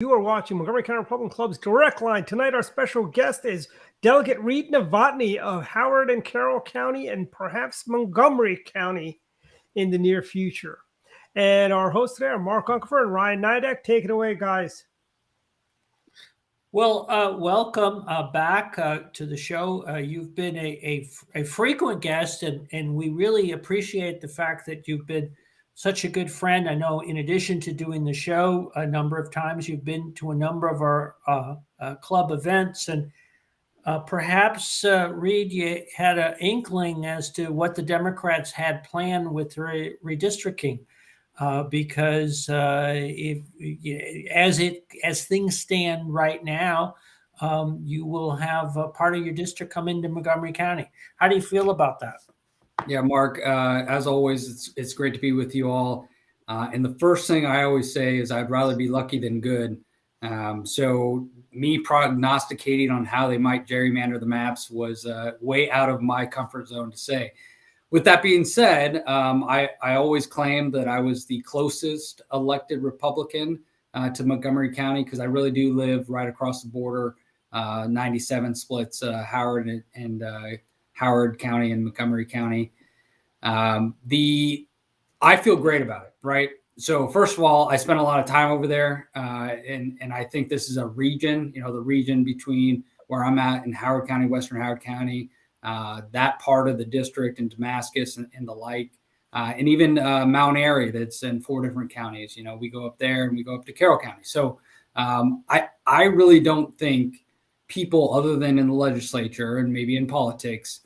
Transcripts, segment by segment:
You are watching Montgomery County Republican Club's Direct Line. Tonight, our special guest is Delegate Reid Novotny of Howard and Carroll County and perhaps Montgomery County in the near future. And our hosts today are Mark Unkerfer and Ryan Nidek. Take it away, guys. Well, welcome back to the show. You've been a frequent guest, and we really appreciate the fact that you've been such a good friend. I know in addition to doing the show a number of times, you've been to a number of our club events. And perhaps, Reid, you had an inkling as to what the Democrats had planned with redistricting. Because as things stand right now, you will have a part of your district come into Montgomery County. How do you feel about that? Yeah, Mark, as always, it's great to be with you all. And the first thing I always say is I'd rather be lucky than good. So me prognosticating on how they might gerrymander the maps was way out of my comfort zone to say. With that being said, I always claimed that I was the closest elected Republican to Montgomery County because I really do live right across the border. 97 splits Howard and Howard County and Montgomery County. I feel great about it, right? So first of all, I spent a lot of time over there, and I think this is a region, the region between where I'm at in Howard County, Western Howard County, that part of the district in Damascus and the like, and even Mount Airy that's in 4 different counties. We go up there and we go up to Carroll County. So I really don't think people other than in the legislature and maybe in politics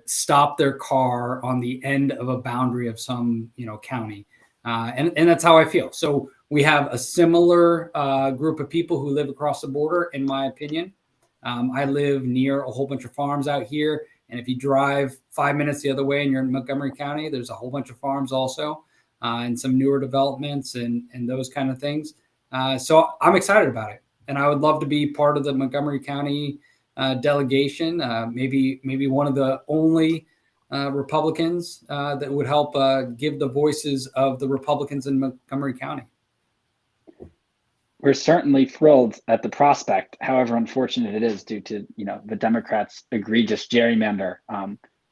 stop their car on the end of a boundary of some county. And that's how I feel. So we have a similar group of people who live across the border, in my opinion. I live near a whole bunch of farms out here. And if you drive 5 minutes the other way and you're in Montgomery County, there's a whole bunch of farms also and some newer developments and those kind of things. So I'm excited about it. And I would love to be part of the Montgomery County delegation, maybe one of the only Republicans that would help give the voices of the Republicans in Montgomery County. We're certainly thrilled at the prospect. However unfortunate it is due to the Democrats' egregious gerrymander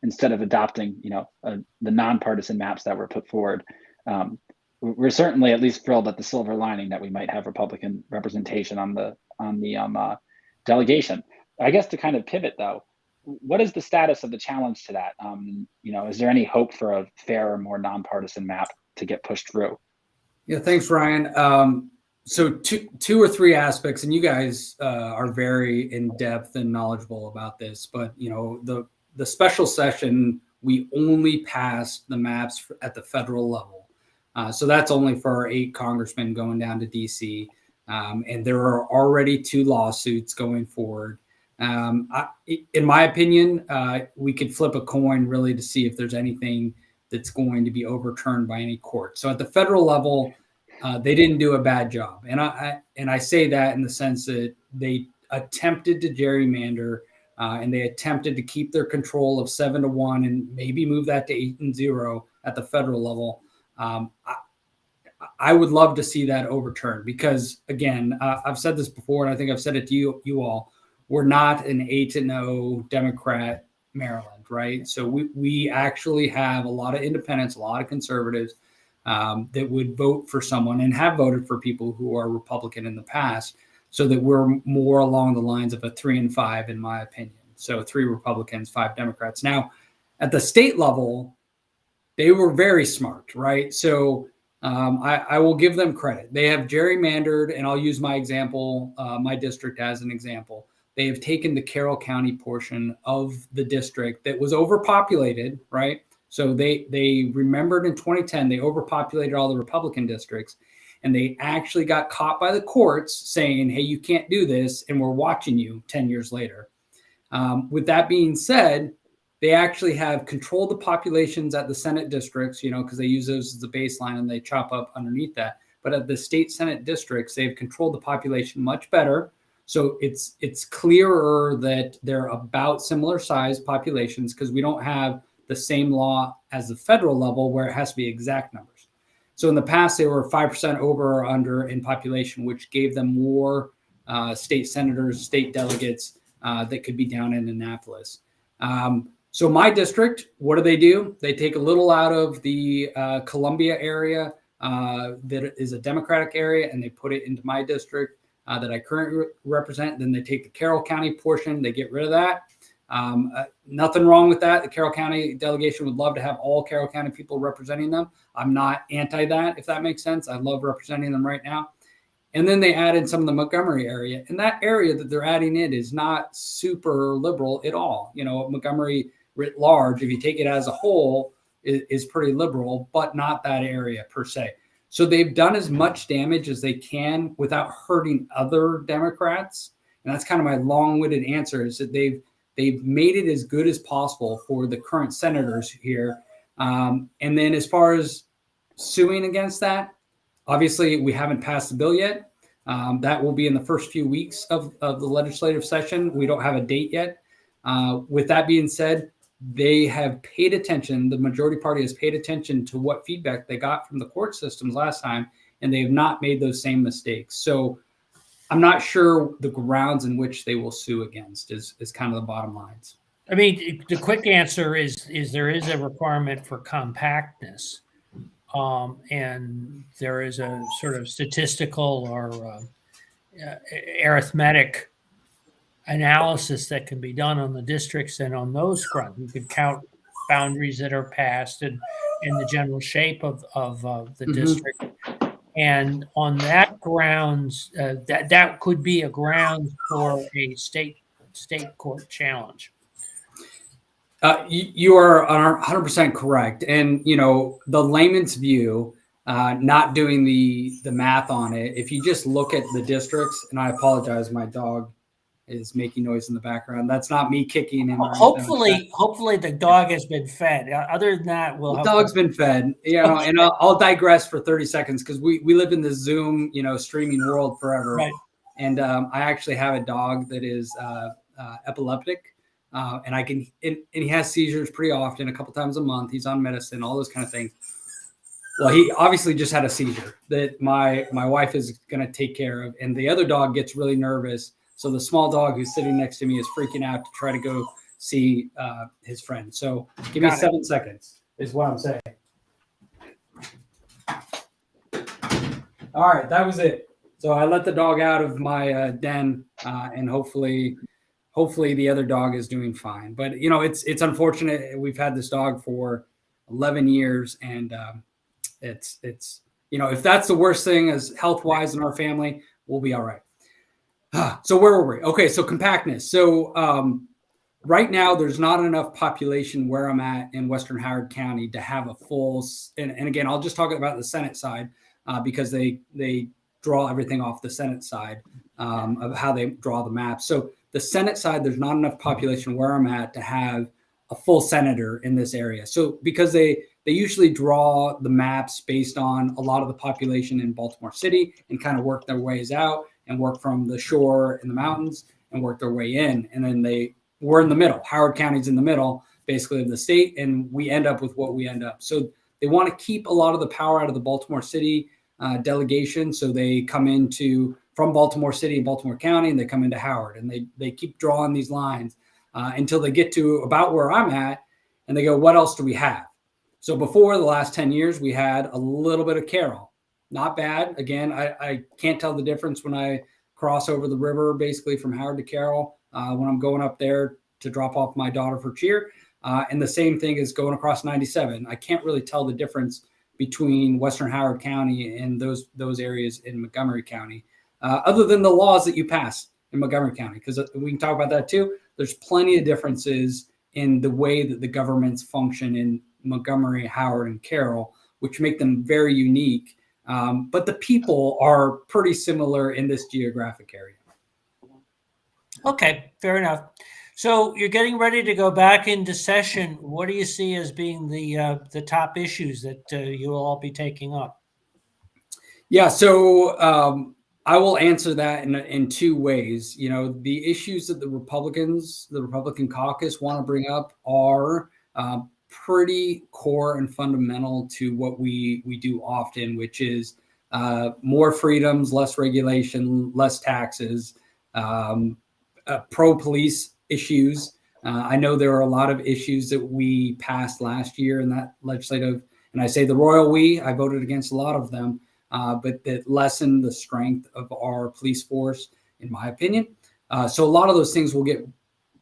instead of adopting the nonpartisan maps that were put forward. We're certainly at least thrilled at the silver lining that we might have Republican representation on the delegation. I guess to kind of pivot though, what is the status of the challenge to that? Is there any hope for a fairer, more nonpartisan map to get pushed through? Yeah, thanks, Ryan. So two or three aspects, and you guys are very in depth and knowledgeable about this. But the special session, we only passed the maps at the federal level, so that's only for our 8 congressmen going down to D.C. And there are already 2 lawsuits going forward. In my opinion, we could flip a coin really to see if there's anything that's going to be overturned by any court. So at the federal level, they didn't do a bad job. And I say that in the sense that they attempted to gerrymander and they attempted to keep their control of 7-1 and maybe move that to 8-0 at the federal level. I would love to see that overturned because, again, I've said this before, and I think I've said it to you all. We're not an 8-0 Democrat Maryland, right? So we actually have a lot of independents, a lot of conservatives that would vote for someone and have voted for people who are Republican in the past, so that we're more along the lines of a 3-5, in my opinion. So 3 Republicans, 5 Democrats. Now, at the state level, they were very smart, right? So I will give them credit. They have gerrymandered, and I'll use my example, my district as an example. They have taken the Carroll County portion of the district that was overpopulated, right? So they remembered in 2010, they overpopulated all the Republican districts, and they actually got caught by the courts saying, hey, you can't do this, and we're watching you 10 years later. With that being said, they actually have controlled the populations at the Senate districts, because they use those as the baseline and they chop up underneath that. But at the state Senate districts, they've controlled the population much better. So it's clearer that they're about similar size populations because we don't have the same law as the federal level where it has to be exact numbers. So in the past, they were 5% over or under in population, which gave them more state senators, state delegates that could be down in Annapolis. So my district, what do? They take a little out of the Columbia area that is a Democratic area, and they put it into my district that I currently represent. Then they take the Carroll County portion, they get rid of that. Nothing wrong with that. The Carroll County delegation would love to have all Carroll County people representing them. I'm not anti that, if that makes sense. I love representing them right now. And then they add in some of the Montgomery area. And that area that they're adding in is not super liberal at all. You know, Montgomery writ large, if you take it as a whole, is pretty liberal, but not that area per se. So they've done as much damage as they can without hurting other Democrats. And that's kind of my long-winded answer, is that they've made it as good as possible for the current senators here. And then as far as suing against that, obviously we haven't passed the bill yet. That will be in the first few weeks of the legislative session. We don't have a date yet. With that being said, they have paid attention. The majority party has paid attention to what feedback they got from the court systems last time, and they have not made those same mistakes. So I'm not sure the grounds in which they will sue against is kind of the bottom lines. I mean, the quick answer is there is a requirement for compactness, and there is a sort of statistical or arithmetic analysis that can be done on the districts, and on those fronts, you could count boundaries that are passed and the general shape of the district. And on that grounds, that could be a ground for a state court challenge. You are 100% correct. And, you know, the layman's view, not doing the math on it, if you just look at the districts, and I apologize, my dog is making noise in the background. That's not me kicking him. Hopefully the dog has been fed. Other than that, the dog's been fed. You know, and I'll digress for 30 seconds because we live in the Zoom, you know, streaming world forever. Right. And I actually have a dog that is epileptic, and he has seizures pretty often, a couple times a month. He's on medicine, all those kind of things. Well, he obviously just had a seizure that my wife is going to take care of, and the other dog gets really nervous. So the small dog who's sitting next to me is freaking out to try to go see his friend. So give me 7 seconds is what I'm saying. All right, that was it. So I let the dog out of my den, and hopefully the other dog is doing fine. But, you know, it's unfortunate. We've had this dog for 11 years, and it's you know, if that's the worst thing as health-wise in our family, we'll be all right. So where were we? Okay, so compactness. So right now, there's not enough population where I'm at in Western Howard County to have a full, and again, I'll just talk about the Senate side because they draw everything off the Senate side of how they draw the map. So the Senate side, there's not enough population where I'm at to have a full senator in this area. So because they usually draw the maps based on a lot of the population in Baltimore City and kind of work their ways out and work from the shore in the mountains and work their way in. And then we're in the middle. Howard County's in the middle, basically, of the state, and we end up with what we end up. So they want to keep a lot of the power out of the Baltimore City delegation. So they come from Baltimore City and Baltimore County, and they come into Howard, and they keep drawing these lines until they get to about where I'm at, and they go, what else do we have? So before the last 10 years, we had a little bit of Carroll. Not bad. Again, I can't tell the difference when I cross over the river, basically from Howard to Carroll, when I'm going up there to drop off my daughter for cheer. And the same thing is going across 97. I can't really tell the difference between Western Howard County and those areas in Montgomery County, other than the laws that you pass in Montgomery County, because we can talk about that too. There's plenty of differences in the way that the governments function in Montgomery, Howard, and Carroll, which make them very unique. But the people are pretty similar in this geographic area. Okay, fair enough. So you're getting ready to go back into session. What do you see as being the top issues that you will all be taking up? Yeah, so I will answer that in two ways. You know, the issues that the Republican caucus want to bring up are pretty core and fundamental to what we do often, which is more freedoms, less regulation, less taxes, pro-police issues. I know there are a lot of issues that we passed last year in that legislative, and I say the royal we, I voted against a lot of them, but that lessened the strength of our police force, in my opinion. So a lot of those things will get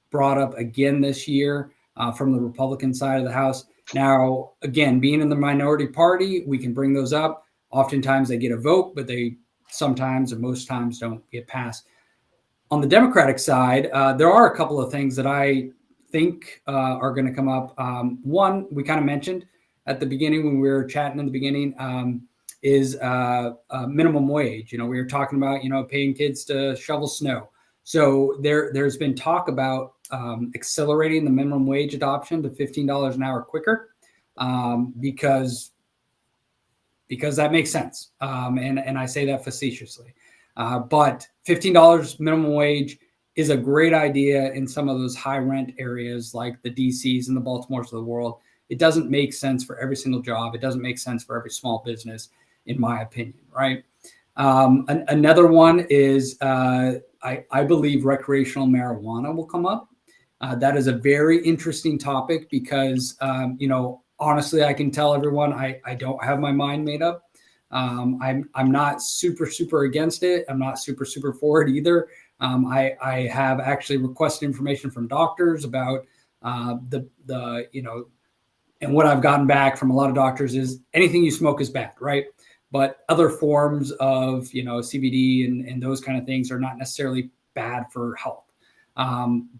brought up again this year from the Republican side of the House. Now, again, being in the minority party, we can bring those up. Oftentimes they get a vote, but they sometimes or most times don't get passed. On the Democratic side, there are a couple of things that I think are going to come up. One, we kind of mentioned at the beginning when we were chatting in the beginning, is minimum wage. We were talking about, paying kids to shovel snow. So there's been talk about accelerating the minimum wage adoption to $15 an hour quicker because that makes sense. And I say that facetiously. But $15 minimum wage is a great idea in some of those high rent areas like the DCs and the Baltimores of the world. It doesn't make sense for every single job. It doesn't make sense for every small business, in my opinion, right? Another one is I believe recreational marijuana will come up. That is a very interesting topic because, honestly, I can tell everyone I don't have my mind made up. I'm not super against it. I'm not super for it either. I have actually requested information from doctors about and what I've gotten back from a lot of doctors is anything you smoke is bad, right? But other forms of, CBD and those kind of things are not necessarily bad for health.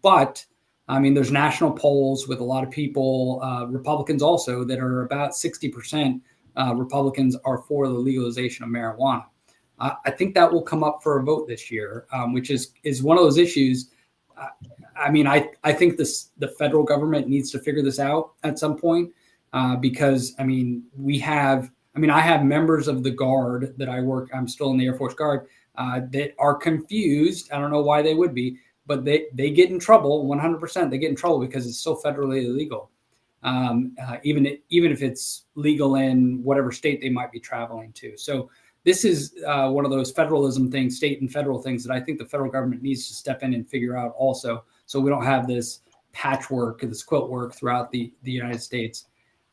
But I mean, there's national polls with a lot of people, Republicans also, that are about 60% Republicans are for the legalization of marijuana. I think that will come up for a vote this year, which is one of those issues. I think the federal government needs to figure this out at some point because, I have members of the Guard that I'm still in the Air Force Guard, that are confused. I don't know why they would be, but they get in trouble 100%. They get in trouble because it's so federally illegal. Even if it's legal in whatever state they might be traveling to. So this is one of those federalism things, state and federal things that I think the federal government needs to step in and figure out also. So we don't have this patchwork, this quilt work throughout the United States.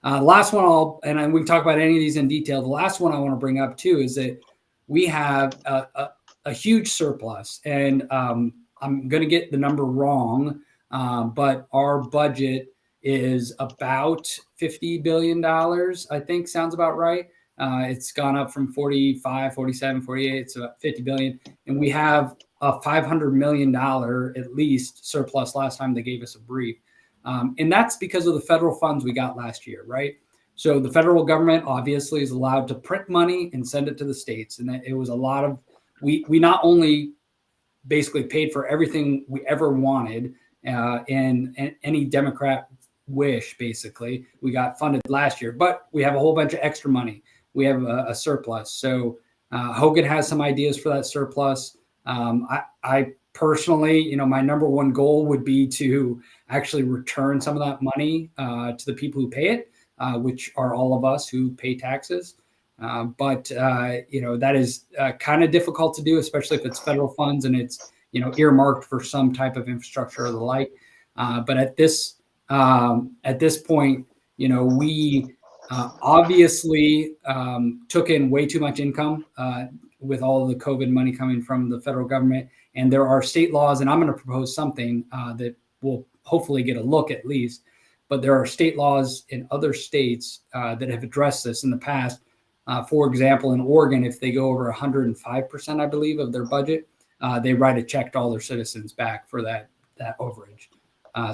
Last one, and we can talk about any of these in detail. The last one I want to bring up too is that we have a huge surplus, and I'm going to get the number wrong, but our budget is about $50 billion, I think sounds about right. It's gone up from 45, 47, 48. It's about 50 billion. And we have a $500 million at least surplus last time they gave us a brief. And that's because of the federal funds we got last year, right? So the federal government obviously is allowed to print money and send it to the states. And it was a lot of, we not only basically paid for everything we ever wanted and any Democrat wish, basically, we got funded last year, but we have a whole bunch of extra money. We have a surplus. So Hogan has some ideas for that surplus. I personally, my number one goal would be to actually return some of that money to the people who pay it, which are all of us who pay taxes. But that is kind of difficult to do, especially if it's federal funds and it's, earmarked for some type of infrastructure or the like. But at this point, we obviously took in way too much income with all of the COVID money coming from the federal government. And there are state laws, and I'm going to propose something that will hopefully get a look at least. But there are state laws in other states that have addressed this in the past. For example, in Oregon, if they go over 105%, I believe, of their budget, they write a check to all their citizens back for that overage.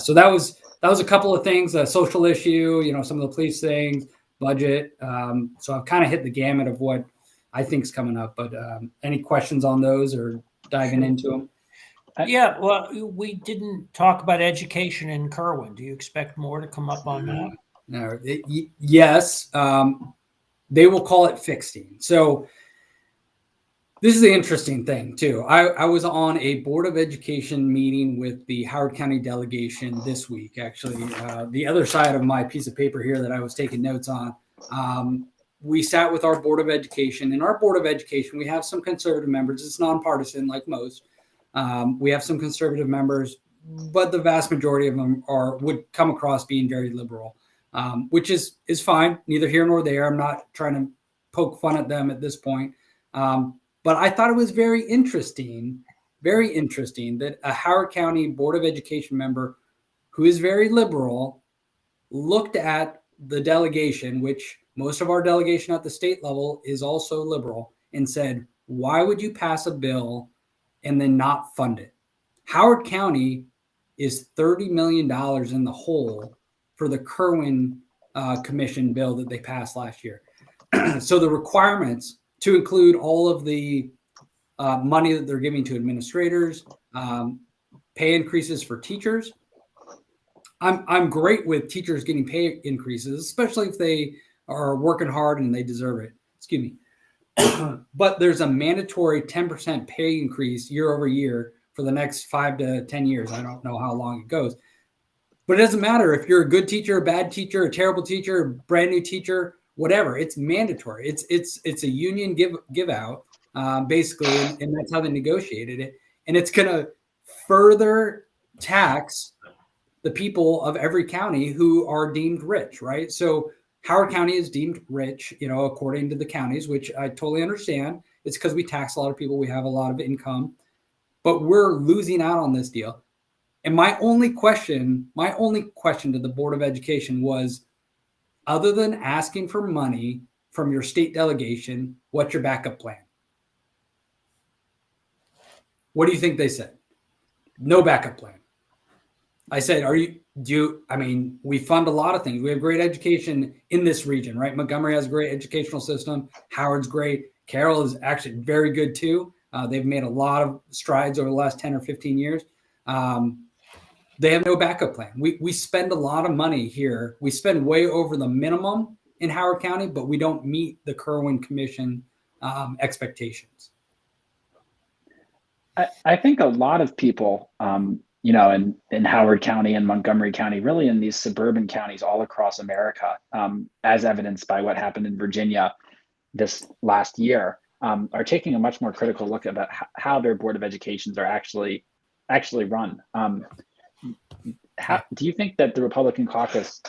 So that was a couple of things, a social issue, some of the police things, budget. So I've kind of hit the gamut of what I think is coming up. But any questions on those or diving into them? Yeah, well, we didn't talk about education in Kerwin. Do you expect more to come up on that? No. Yes. They will call it fixing. So this is the interesting thing too. I was on a Board of Education meeting with the Howard County delegation this week. Actually, the other side of my piece of paper here that I was taking notes on. We sat with our Board of Education. In our Board of Education, we have some conservative members. It's nonpartisan, like most. We have some conservative members, but the vast majority of them would come across being very liberal, which is fine. Neither here nor there. I'm not trying to poke fun at them at this point. But I thought it was very interesting that a Howard County Board of Education member who is very liberal looked at the delegation, which most of our delegation at the state level is also liberal, and said, why would you pass a bill and then not fund it? Howard County is $30 million in the hole for the Kerwin Commission bill that they passed last year. So the requirements to include all of the money that they're giving to administrators, pay increases for teachers. I'm great with teachers getting pay increases, especially if they are working hard and they deserve it. Excuse me. But there's a mandatory 10% pay increase year over year for the next 5 to 10 years. I don't know how long it goes. But it doesn't matter if you're a good teacher, a bad teacher, a terrible teacher, a brand new teacher, whatever. It's mandatory. It's a union give out, basically, and that's how they negotiated it. And it's going to further tax the people of every county who are deemed rich, right? So Howard County is deemed rich, according to the counties, which I totally understand. It's because we tax a lot of people. We have a lot of income, but we're losing out on this deal. And my only question to the Board of Education was, other than asking for money from your state delegation, what's your backup plan? What do you think they said? No backup plan. I said, we fund a lot of things. We have great education in this region, right? Montgomery has a great educational system. Howard's great. Carroll is actually very good too. They've made a lot of strides over the last 10 or 15 years. They have no backup plan. We spend a lot of money here. We spend way over the minimum in Howard County, but we don't meet the Kerwin Commission expectations. I think a lot of people, in Howard County and Montgomery County, really in these suburban counties all across America, as evidenced by what happened in Virginia this last year, are taking a much more critical look about how their Board of Educations are actually run. Do you think that the Republican caucus,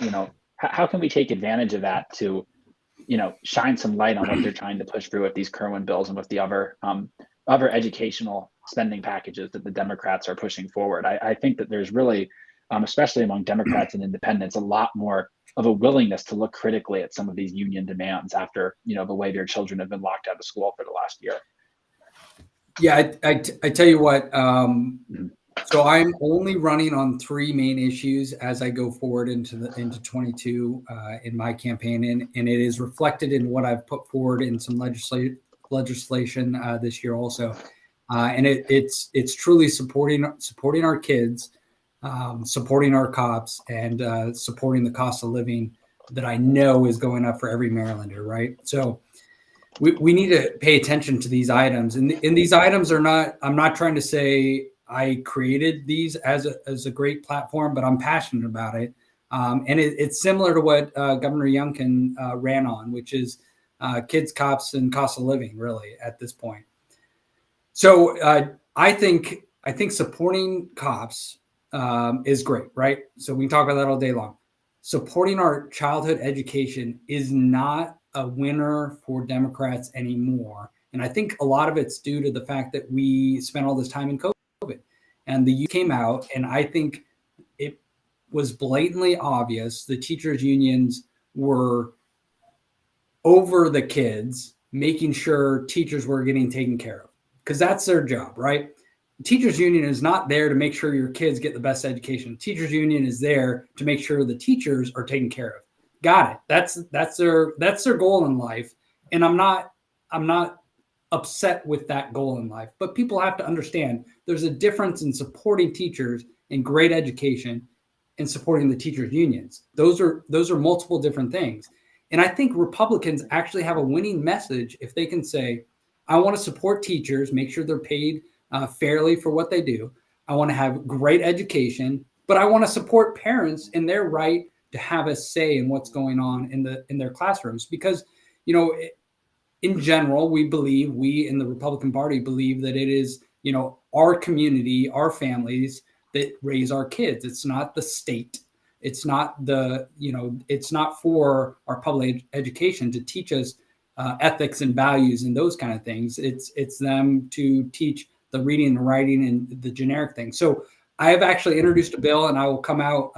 how can we take advantage of that to, shine some light on what they're trying to push through with these Kerwin bills and with the other educational spending packages that the Democrats are pushing forward? I think that there's really, especially among Democrats and independents, a lot more of a willingness to look critically at some of these union demands after, the way their children have been locked out of school for the last year. Yeah, I tell you what, so I'm only running on 3 main issues as I go forward into 22 in my campaign, and it is reflected in what I've put forward in some legislation this year also. And it's truly supporting our kids, supporting our cops, and supporting the cost of living that I know is going up for every Marylander, right? So we need to pay attention to these items, and these items are not. I'm not trying to say I created these as a great platform, but I'm passionate about it, and it's similar to what Governor Youngkin ran on, which is kids, cops, and cost of living, really, at this point. So I think supporting cops is great, right? So we can talk about that all day long. Supporting our childhood education is not a winner for Democrats anymore. And I think a lot of it's due to the fact that we spent all this time in COVID. And the youth came out, and I think it was blatantly obvious the teachers' unions were over the kids, making sure teachers were getting taken care of, because that's their job, right? The teachers union is not there to make sure your kids get the best education. The teachers union is there to make sure the teachers are taken care of. Got it. That's their goal in life. And I'm not upset with that goal in life, but people have to understand there's a difference in supporting teachers and great education and supporting the teachers unions. Those are multiple different things. And I think Republicans actually have a winning message if they can say, I want to support teachers, make sure they're paid fairly for what they do. I want to have great education, but I want to support parents in their right to have a say in what's going on in their classrooms. Because, in general, we in the Republican Party believe that it is, our community, our families that raise our kids. It's not the state. It's not it's not for our public education to teach us ethics and values and those kind of things. It's them to teach the reading and writing and the generic things. So I have actually introduced a bill, and I will come out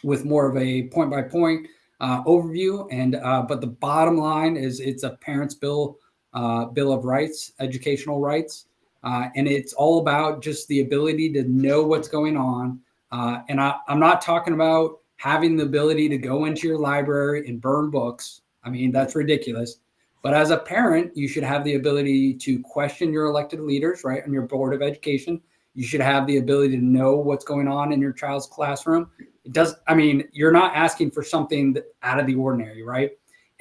with more of a point-by-point overview. And but the bottom line is it's a parent's bill of rights, educational rights, and it's all about just the ability to know what's going on. And I'm not talking about having the ability to go into your library and burn books. I mean, that's ridiculous. But as a parent, you should have the ability to question your elected leaders, right, on your board of education. You should have the ability to know what's going on in your child's classroom. You're not asking for something out of the ordinary, right?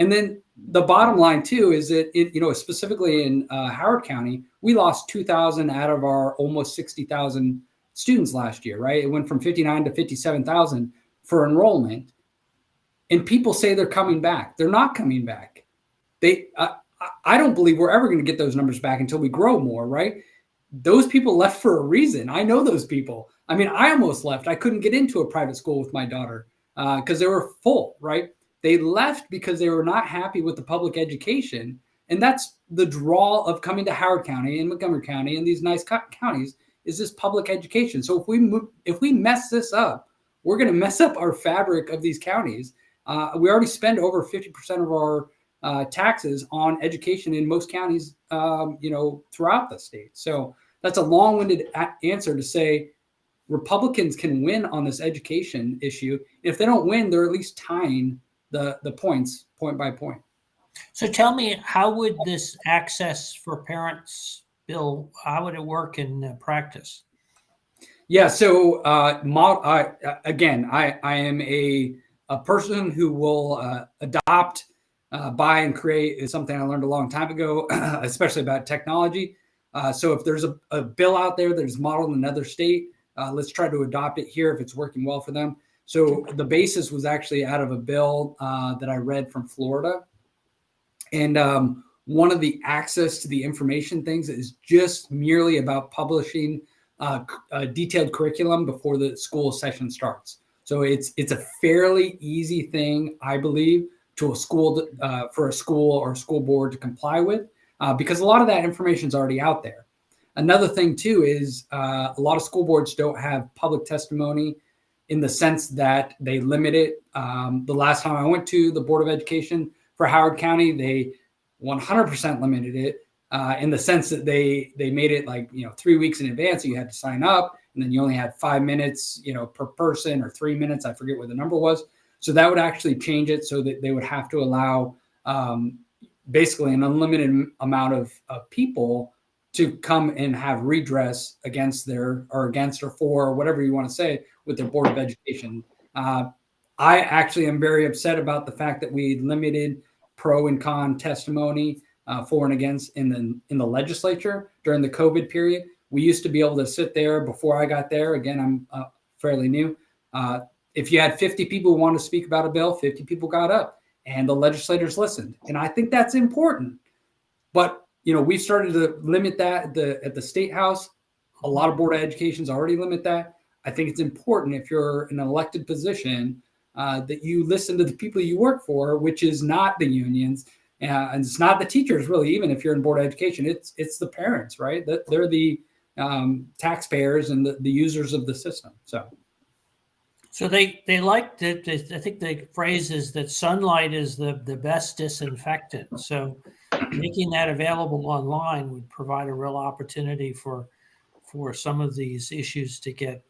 And then the bottom line too is that specifically in Howard County, we lost 2,000 out of our almost 60,000 students last year, right? It went from 59 to 57,000 for enrollment. And people say they're coming back. They're not coming back. I don't believe we're ever going to get those numbers back until we grow more, right? Those people left for a reason. I know those people. I mean, I almost left. I couldn't get into a private school with my daughter because they were full, right? They left because they were not happy with the public education. And that's the draw of coming to Howard County and Montgomery County and these nice counties is this public education. So if we mess this up, we're going to mess up our fabric of these counties. We already spend over 50% of our taxes on education in most counties, throughout the state. So that's a long-winded answer to say Republicans can win on this education issue. If they don't win, they're at least tying the points point by point. So tell me, how would this access for parents bill, how would it work in practice? Yeah. So I am a person who will adopt, buy and create is something I learned a long time ago, especially about technology. So if there's a bill out there that is modeled in another state, let's try to adopt it here if it's working well for them. So the basis was actually out of a bill that I read from Florida. And one of the access to the information things is just merely about publishing a detailed curriculum before the school session starts. So it's a fairly easy thing, I believe, to a school for a school or a school board to comply with, because a lot of that information is already out there. Another thing too is a lot of school boards don't have public testimony in the sense that they limit it. The last time I went to the Board of Education for Howard County, they 100% limited it in the sense that they made it 3 weeks in advance. So you had to sign up, and then you only had 5 minutes, per person, or 3 minutes. I forget what the number was. So that would actually change it so that they would have to allow basically an unlimited amount of people to come and have redress against or for, or whatever you want to say, with their Board of Education. I actually am very upset about the fact that we limited pro and con testimony for and against in the legislature during the COVID period. We used to be able to sit there before I got there. Again, I'm fairly new. If you had 50 people who wanted to speak about a bill, 50 people got up and the legislators listened. And I think that's important. But, we started to limit that at the State House. A lot of Board of Educations already limit that. I think it's important if you're in an elected position that you listen to the people you work for, which is not the unions and it's not the teachers, really. Even if you're in Board of Education, it's the parents, right? They're the taxpayers and the users of the system. So they like to, I think the phrase is that sunlight is the best disinfectant. So making that available online would provide a real opportunity for some of these issues to get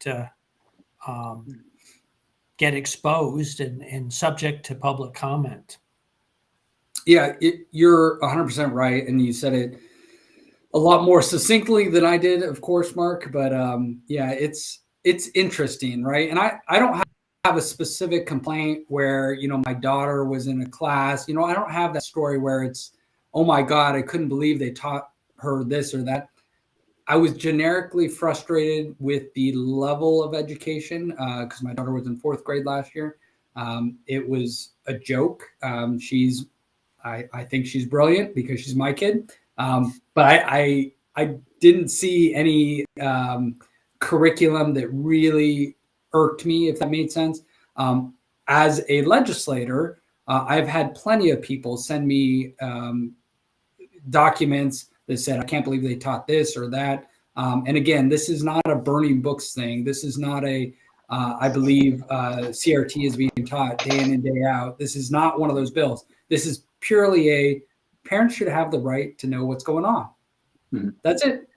exposed and subject to public comment. Yeah, you're 100% right. And you said it a lot more succinctly than I did, of course, Mark. But yeah, it's interesting, right? And I don't have a specific complaint where, my daughter was in a class. I don't have that story where it's, oh my God, I couldn't believe they taught her this or that. I was generically frustrated with the level of education because my daughter was in 4th grade last year. It was a joke. I think she's brilliant because she's my kid. But I didn't see any curriculum that really irked me, if that made sense. As a legislator, I've had plenty of people send me documents that said, I can't believe they taught this or that. And again, this is not a burning books thing. This is not I believe CRT is being taught day in and day out. This is not one of those bills. This is purely parents should have the right to know what's going on. Mm-hmm. That's it.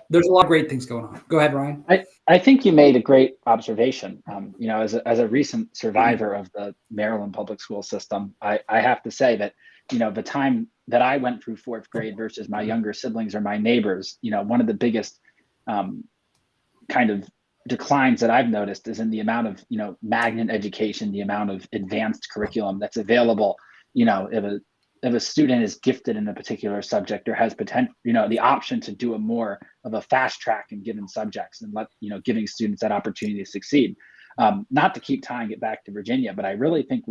There's a lot of great things going on. Go ahead, Ryan. I think you made a great observation. As a recent survivor of the Maryland public school system, I have to say that, the time that I went through 4th grade versus my younger siblings or my neighbors, one of the biggest kind of declines that I've noticed is in the amount of, magnet education, the amount of advanced curriculum that's available. If a student is gifted in a particular subject or has potential, the option to do a more of a fast track in given subjects and giving students that opportunity to succeed. Not to keep tying it back to Virginia, but I really think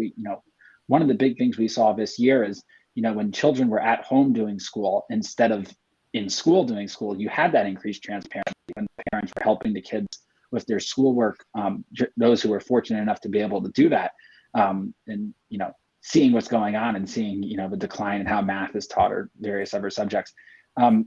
one of the big things we saw this year is, when children were at home doing school instead of in school doing school, you had that increased transparency when parents were helping the kids with their schoolwork, those who were fortunate enough to be able to do that. And, seeing what's going on and seeing, the decline in how math is taught or various other subjects. That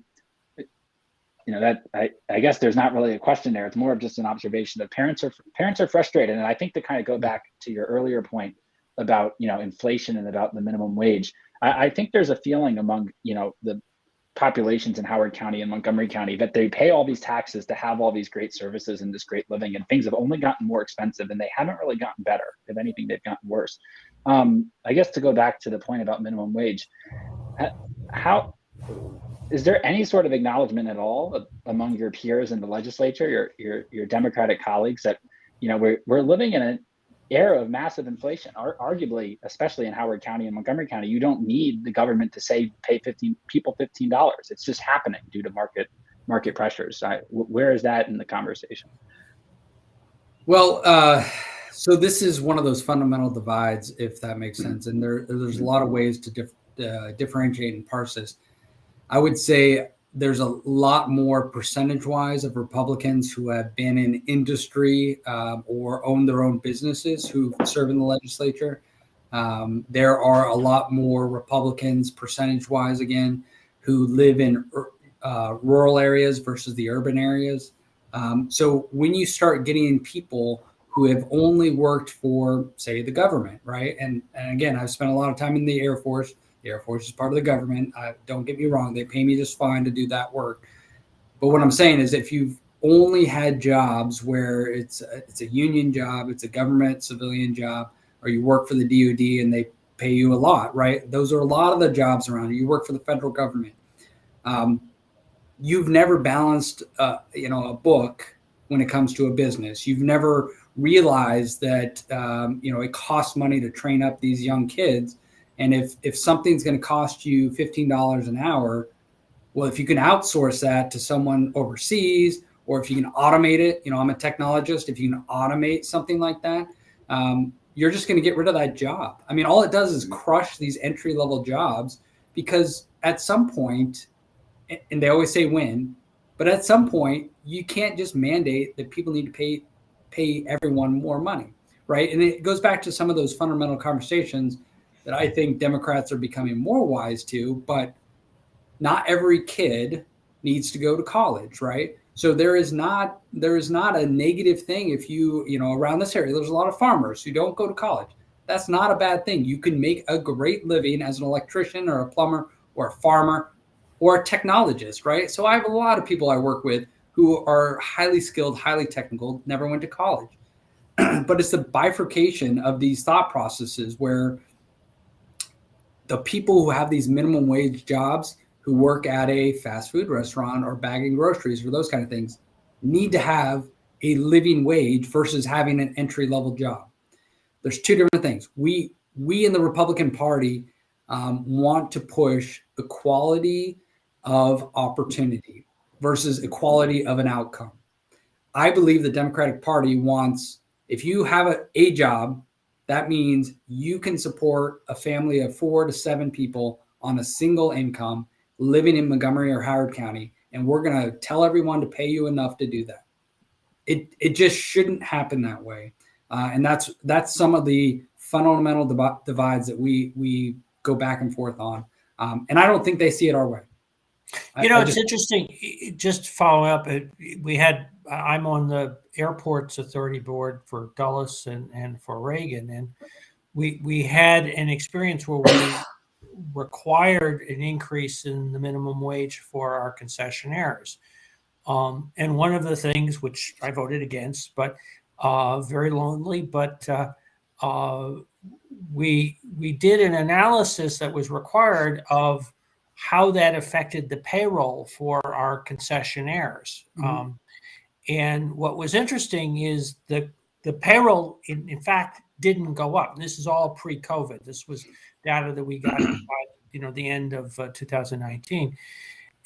I guess there's not really a question there. It's more of just an observation that parents are frustrated. And I think to kind of go back to your earlier point about, inflation and about the minimum wage, I think there's a feeling among, the populations in Howard County and Montgomery County that they pay all these taxes to have all these great services and this great living, and things have only gotten more expensive and they haven't really gotten better. If anything, they've gotten worse. I guess to go back to the point about minimum wage, how is there any sort of acknowledgement at all among your peers in the legislature, your Democratic colleagues, that we're living in an era of massive inflation? Arguably, especially in Howard County and Montgomery County, you don't need the government to pay people $15. It's just happening due to market pressures. Where is that in the conversation? Well, so this is one of those fundamental divides, if that makes sense. And there's a lot of ways to differentiate and parse this. I would say there's a lot more percentage-wise of Republicans who have been in industry or own their own businesses who serve in the legislature. There are a lot more Republicans, percentage-wise again, who live in rural areas versus the urban areas. So when you start getting in people who have only worked for, say, the government, right? And again, I've spent a lot of time in the Air Force. The Air Force is part of the government. Don't get me wrong. They pay me just fine to do that work. But what I'm saying is if you've only had jobs where it's a union job, it's a government civilian job, or you work for the DOD and they pay you a lot, right? Those are a lot of the jobs around here. You work for the federal government. You've never balanced, a book when it comes to a business. You've never realized that, it costs money to train up these young kids. And if something's going to cost you $15 an hour, well, if you can outsource that to someone overseas, or if you can automate it, I'm a technologist. If you can automate something like that, you're just going to get rid of that job. I mean, all it does is crush these entry-level jobs, because at some point, and they always say when, but at some point, you can't just mandate that people need to pay everyone more money, right? And it goes back to some of those fundamental conversations that I think Democrats are becoming more wise to, but not every kid needs to go to college, right? So there is not a negative thing if around this area, there's a lot of farmers who don't go to college. That's not a bad thing. You can make a great living as an electrician or a plumber or a farmer or a technologist, right? So I have a lot of people I work with who are highly skilled, highly technical, never went to college. But it's the bifurcation of these thought processes where the people who have these minimum wage jobs, who work at a fast food restaurant or bagging groceries or those kind of things, need to have a living wage versus having an entry-level job. There's two different things. We in the Republican Party want to push equality of opportunity versus equality of an outcome. I believe the Democratic Party wants, if you have a job, that means you can support a family of 4 to 7 people on a single income living in Montgomery or Howard County, and we're going to tell everyone to pay you enough to do that. It just shouldn't happen that way. And that's some of the fundamental divides that we go back and forth on. And I don't think they see it our way. It's interesting. Just following up, I'm on the Airports Authority Board for Dulles and for Reagan, and we had an experience where we required an increase in the minimum wage for our concessionaires. And one of the things which I voted against, but very lonely, but we did an analysis that was required of how that affected the payroll for our concessionaires. Mm-hmm. And what was interesting is the payroll, in fact, didn't go up. This is all pre-COVID. This was data that we got by the end of 2019.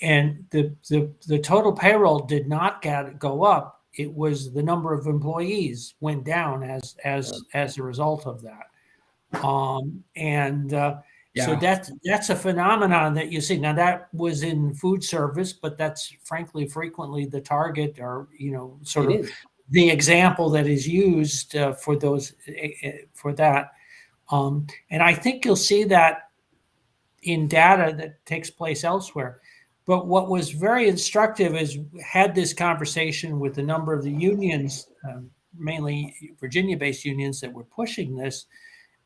And the total payroll did not go up. It was the number of employees went down as a result of that. So that's a phenomenon that you see. Now that was in food service, but that's frankly frequently the target, or sort of the example that is used for that. And I think you'll see that in data that takes place elsewhere. But what was very instructive is had this conversation with a number of the unions, mainly Virginia-based unions that were pushing this,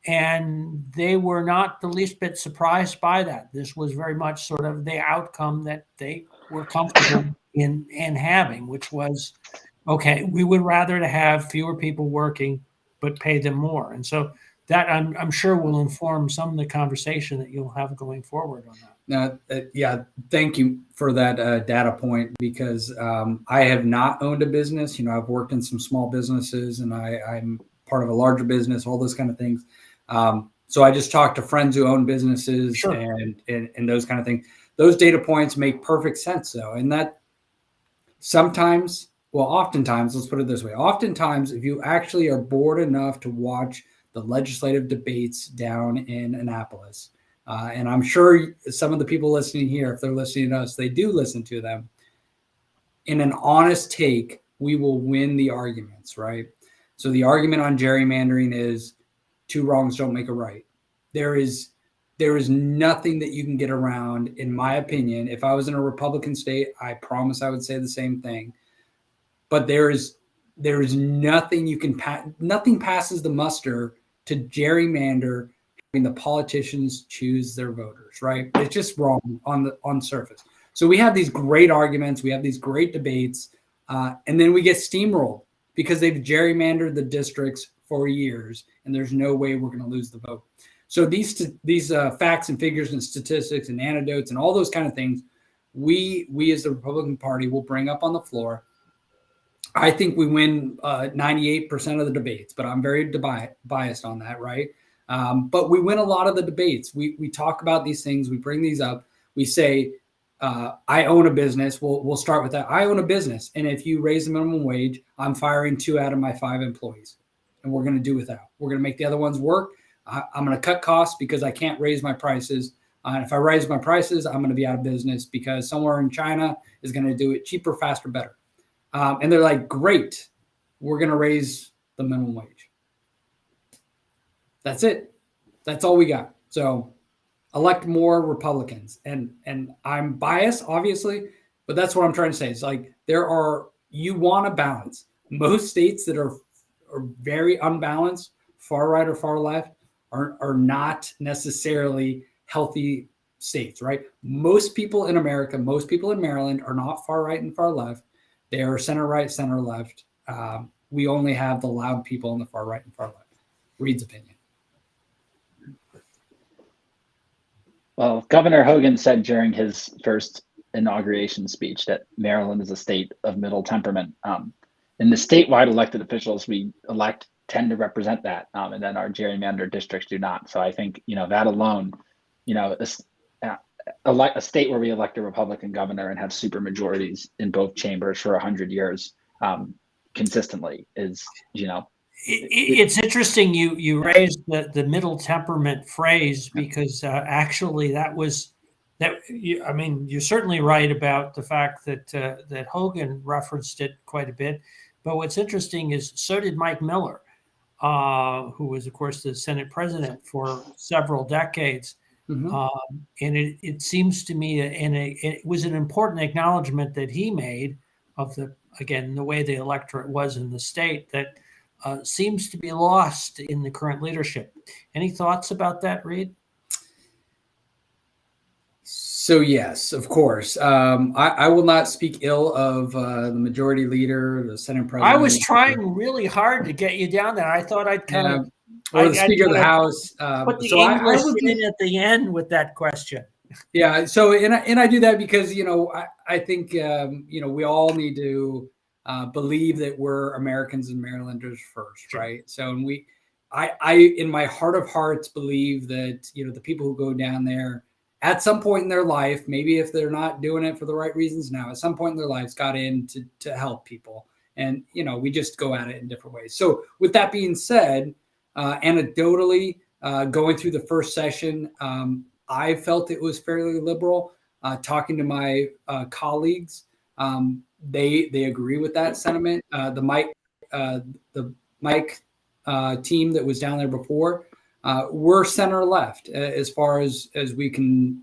and they were not the least bit surprised by that. This was very much sort of the outcome that they were comfortable in having, which was, okay, we would rather to have fewer people working, but pay them more. And so that I'm sure will inform some of the conversation that you'll have going forward on that. Thank you for that data point, because I have not owned a business. I've worked in some small businesses, and I'm part of a larger business, all those kind of things. So I just talked to friends who own businesses. Sure. and those kind of things. Those data points make perfect sense, though. And that oftentimes, let's put it this way. Oftentimes, if you actually are bored enough to watch the legislative debates down in Annapolis, and I'm sure some of the people listening here, if they're listening to us, they do listen to them. In an honest take, we will win the arguments, right? So the argument on gerrymandering is 2 wrongs don't make a right. There is nothing that you can get around, in my opinion. If I was in a Republican state, I promise I would say the same thing. But there is nothing you can nothing passes the muster to gerrymander having the politicians choose their voters, right? It's just wrong on surface. So we have these great arguments, we have these great debates, and then we get steamrolled because they've gerrymandered the districts for years, and there's no way we're going to lose the vote. So these facts and figures and statistics and anecdotes and all those kind of things, we as the Republican Party will bring up on the floor. I think we win 98% of the debates, but I'm very biased on that, right? But we win a lot of the debates. We talk about these things. We bring these up. We say, I own a business. We'll start with that. I own a business. And if you raise the minimum wage, I'm firing 2 out of my 5 employees. And we're going to do without. We're going to make the other ones work. I'm going to cut costs because I can't raise my prices. And if I raise my prices, I'm going to be out of business because somewhere in China is going to do it cheaper, faster, better. And they're like, great, we're going to raise the minimum wage. That's it. That's all we got. So elect more Republicans. And I'm biased, obviously, but that's what I'm trying to say. It's like you want a balance. Most states that are very unbalanced, far right or far left, are not necessarily healthy states, right? Most people in America, most people in Maryland are not far right and far left. They are center right, center left. We only have the loud people on the far right and far left. Reid's opinion. Well, Governor Hogan said during his first inauguration speech that Maryland is a state of middle temperament. And the statewide elected officials we elect tend to represent that, and then our gerrymandered districts do not. So I think that alone a state where we elect a Republican governor and have super majorities in both chambers for 100 years consistently is, It's interesting you raised the middle temperament phrase, because actually you're certainly right about the fact that Hogan referenced it quite a bit. But what's interesting is so did Mike Miller, who was, of course, the Senate president for several decades. And it seems to me, and it was an important acknowledgement that he made of the way the electorate was in the state that seems to be lost in the current leadership. Any thoughts about that, Reid? So yes, of course. I will not speak ill of the majority leader, the Senate president. I was trying really hard to get you down there. I thought I'd kind of, or the Speaker of the House. Put the English in at the end with that question. Yeah. So and I do that because I think we all need to believe that we're Americans and Marylanders first, Sure. right? So I in my heart of hearts believe that the people who go down there at some point in their life, maybe if they're not doing it for the right reasons now, at some point in their lives got in to help people. And, we just go at it in different ways. So with that being said, anecdotally, going through the first session, I felt it was fairly liberal. Talking to my colleagues, they agree with that sentiment. The Mike team that was down there before, we're center left as far as we can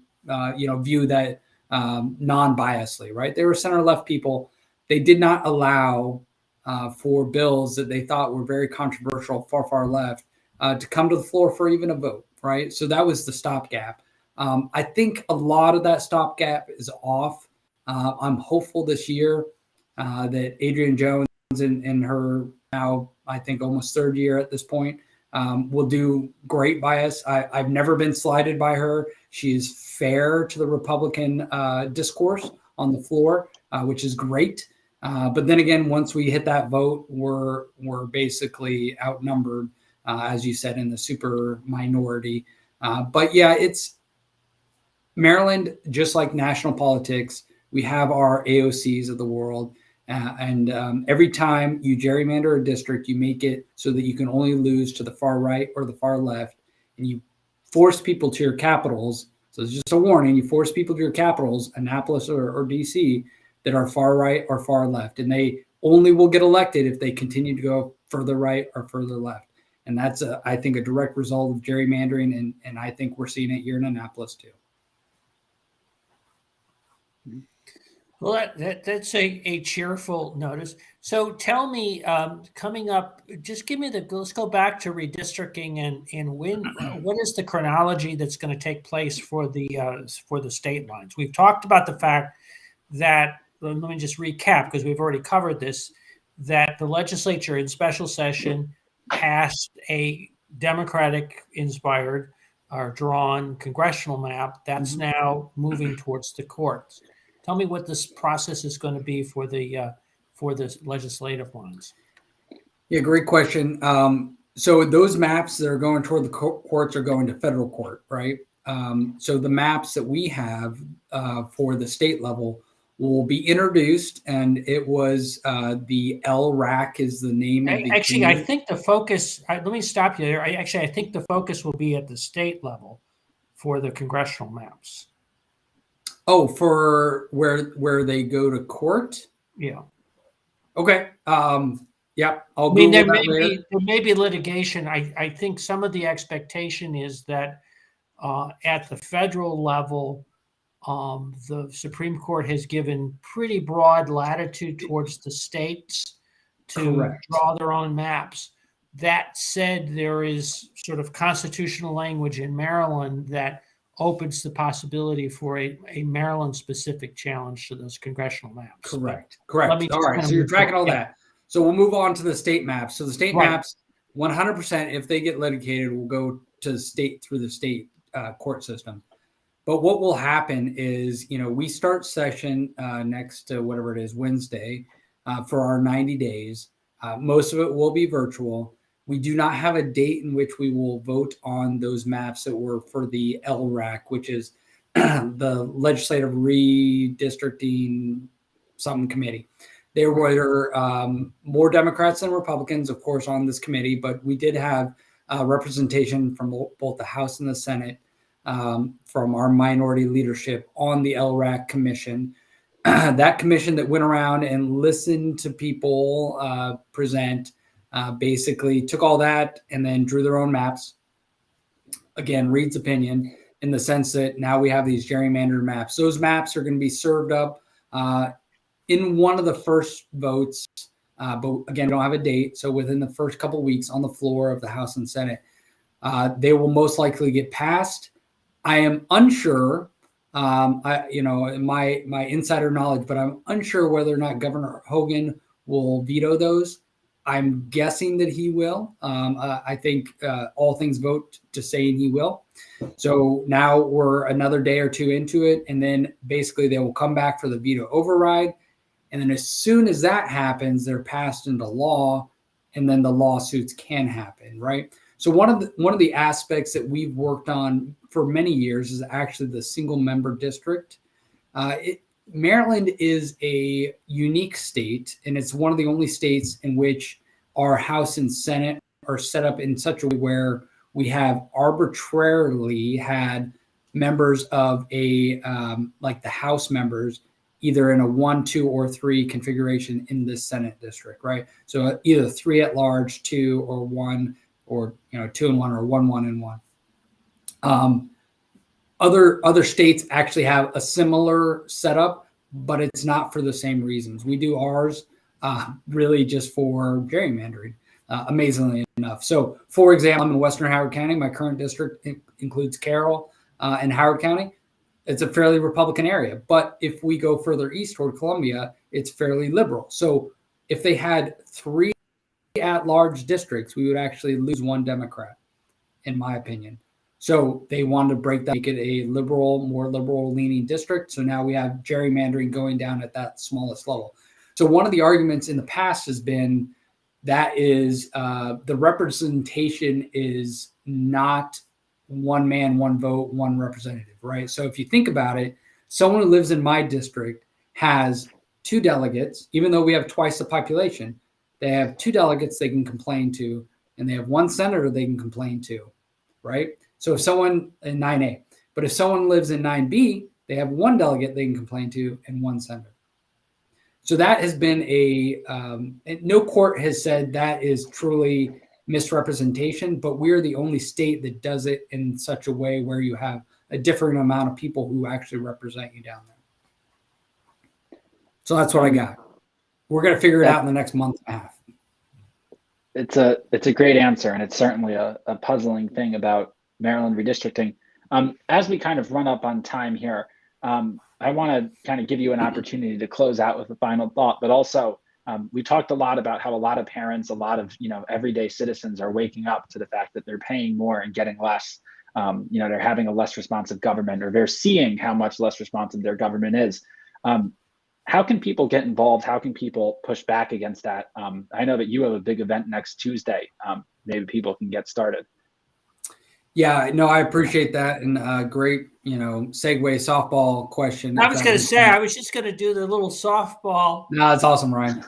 view that non-biasly, right? They were center left people. They did not allow for bills that they thought were very controversial, far left, to come to the floor for even a vote, right? So that was the stopgap. I think a lot of that stopgap is off. I'm hopeful this year that Adrienne Jones in her now, I think, almost third year at this point, will do great by us. I've never been slighted by her. She's fair to the Republican discourse on the floor, which is great. But then again, once we hit that vote, we're basically outnumbered, as you said, in the super minority. But yeah, it's Maryland, just like national politics. We have our AOCs of the world. And every time you gerrymander a district, you make it so that you can only lose to the far right or the far left, and you force people to your capitals. So it's just a warning: you force people to your capitals, Annapolis or DC, that are far right or far left, and they only will get elected if they continue to go further right or further left. And that's, I think, a direct result of gerrymandering, and I think we're seeing it here in Annapolis too. Well, that's a cheerful notice. So tell me, coming up, just give me let's go back to redistricting and when. What is the chronology that's going to take place for the state lines? We've talked about the fact that, let me just recap because we've already covered this, that the legislature in special session passed a Democratic-inspired or drawn congressional map that's now moving towards the courts. Tell me what this process is going to be for the legislative lines. Yeah, great question. So those maps that are going toward the courts are going to federal court, right? So the maps that we have for the state level will be introduced, and it was the LRAC is the name of the actually, I think the focus. Let me stop you there. I think the focus will be at the state level for the congressional maps. Oh, for where they go to court? Yeah. Okay. Yeah, I'll Google that later. There may be litigation. I think some of the expectation is that at the federal level, the Supreme Court has given pretty broad latitude towards the states to Correct. draw their own maps. That said, there is sort of constitutional language in Maryland that opens the possibility for a Maryland-specific challenge to those congressional maps. Correct. All right, so you're tracking all that. So we'll move on to the state maps. So the state maps, 100%, if they get litigated, will go to the state through the state court system. But what will happen is, we start session next to whatever it is, Wednesday, for our 90 days. Most of it will be virtual. We do not have a date in which we will vote on those maps that were for the LRAC, which is the Legislative Redistricting something committee. There were more Democrats than Republicans, of course, on this committee, but we did have representation from both the House and the Senate from our minority leadership on the LRAC commission. That commission that went around and listened to people present basically took all that and then drew their own maps. Again, Reid's opinion in the sense that now we have these gerrymandered maps. Those maps are going to be served up in one of the first votes, but again, we don't have a date. So within the first couple of weeks on the floor of the House and Senate, they will most likely get passed. I am unsure, my insider knowledge, but I'm unsure whether or not Governor Hogan will veto those. I'm guessing that he will. I think all things vote to saying he will. So now we're another day or two into it, and then basically they will come back for the veto override. And then as soon as that happens, they're passed into law, and then the lawsuits can happen, right? So one of the aspects that we've worked on for many years is actually the single member district. Maryland is a unique state, and it's one of the only states in which our House and Senate are set up in such a way where we have arbitrarily had members of like the House members, either in a 1, 2, or 3 configuration in this Senate district, right? So either 3 at large, 2 or 1, or 2 and 1, or 1, 1 and 1. Other states actually have a similar setup, but it's not for the same reasons. We do ours really just for gerrymandering, amazingly enough. So, for example, I'm in Western Howard County. My current district includes Carroll and Howard County. It's a fairly Republican area. But if we go further east toward Columbia, it's fairly liberal. So if they had 3 at-large districts, we would actually lose 1 Democrat, in my opinion. So they wanted to break that, make it a more liberal-leaning district. So now we have gerrymandering going down at that smallest level. So one of the arguments in the past has been that is the representation is not one man, one vote, one representative, right? So if you think about it, someone who lives in my district has 2 delegates, even though we have twice the population, they have 2 delegates they can complain to, and they have 1 senator they can complain to, right? So if someone in 9A, but if someone lives in 9B, they have 1 delegate they can complain to and 1 senator. So that has been no court has said that is truly misrepresentation, but we're the only state that does it in such a way where you have a different amount of people who actually represent you down there. So that's what I got. We're going to figure it out in the next month and a half. It's a great answer, and it's certainly a puzzling thing about Maryland redistricting. As we kind of run up on time here, I want to kind of give you an opportunity to close out with a final thought, but also we talked a lot about how a lot of parents, a lot of everyday citizens are waking up to the fact that they're paying more and getting less. They're having a less responsive government, or they're seeing how much less responsive their government is. How can people get involved? How can people push back against that? I know that you have a big event next Tuesday. Maybe people can get started. Yeah, no, I appreciate that, and great, segue softball question. I was going to say, I was just going to do the little softball. No, that's awesome, Ryan.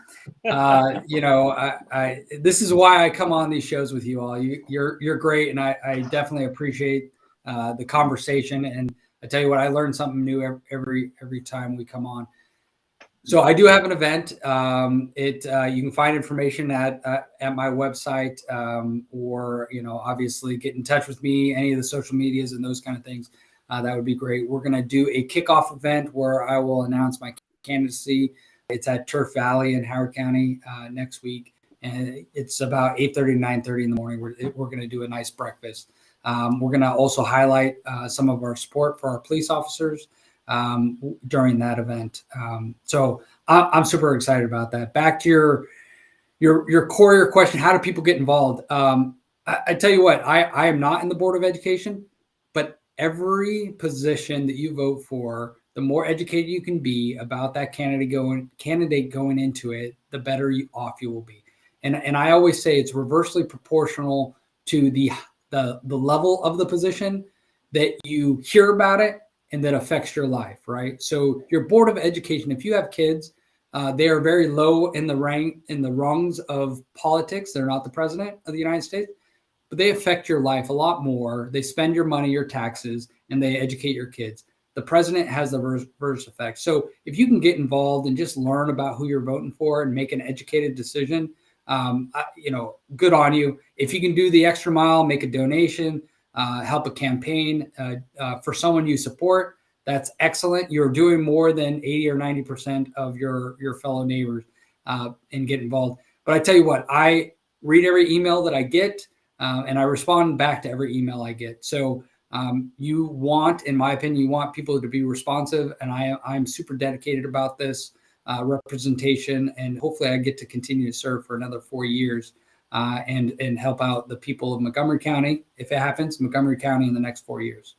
This is why I come on these shows with you all. You're great, and I definitely appreciate the conversation. And I tell you what, I learn something new every time we come on. So I do have an event. You can find information at my website, or obviously get in touch with me, any of the social medias and those kind of things. That would be great. We're going to do a kickoff event where I will announce my candidacy. It's at Turf Valley in Howard County next week, and it's about 8:30 to 9:30 in the morning. We're going to do a nice breakfast. We're going to also highlight some of our support for our police officers during that event. So I'm super excited about that. Back to your core of your question, how do people get involved? I tell you what, I am not in the Board of Education, but every position that you vote for, the more educated you can be about that candidate going into it, the better off you will be. And I always say it's reversely proportional to the level of the position that you hear about it and that affects your life, right? So your board of education, if you have kids, they are very low in the rungs of politics. They're not the president of the United States, but they affect your life a lot more. They spend your money, your taxes, and they educate your kids. The president has the reverse effect. So if you can get involved and just learn about who you're voting for and make an educated decision, good on you. If you can do the extra mile, make a donation, help a campaign for someone you support, that's excellent. You're doing more than 80 or 90% of your fellow neighbors and get involved. But I tell you what, I read every email that I get and I respond back to every email I get. So you want, in my opinion, you want people to be responsive, and I'm super dedicated about this representation, and hopefully I get to continue to serve for another 4 years and help out the people of Montgomery County, if it happens, Montgomery County in the next 4 years.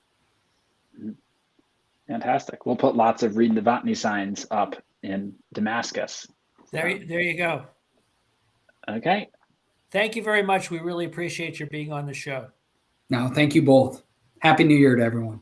Fantastic. We'll put lots of Reid Novotny signs up in Damascus. There you go. Okay. Thank you very much. We really appreciate your being on the show. Now, thank you both. Happy New Year to everyone.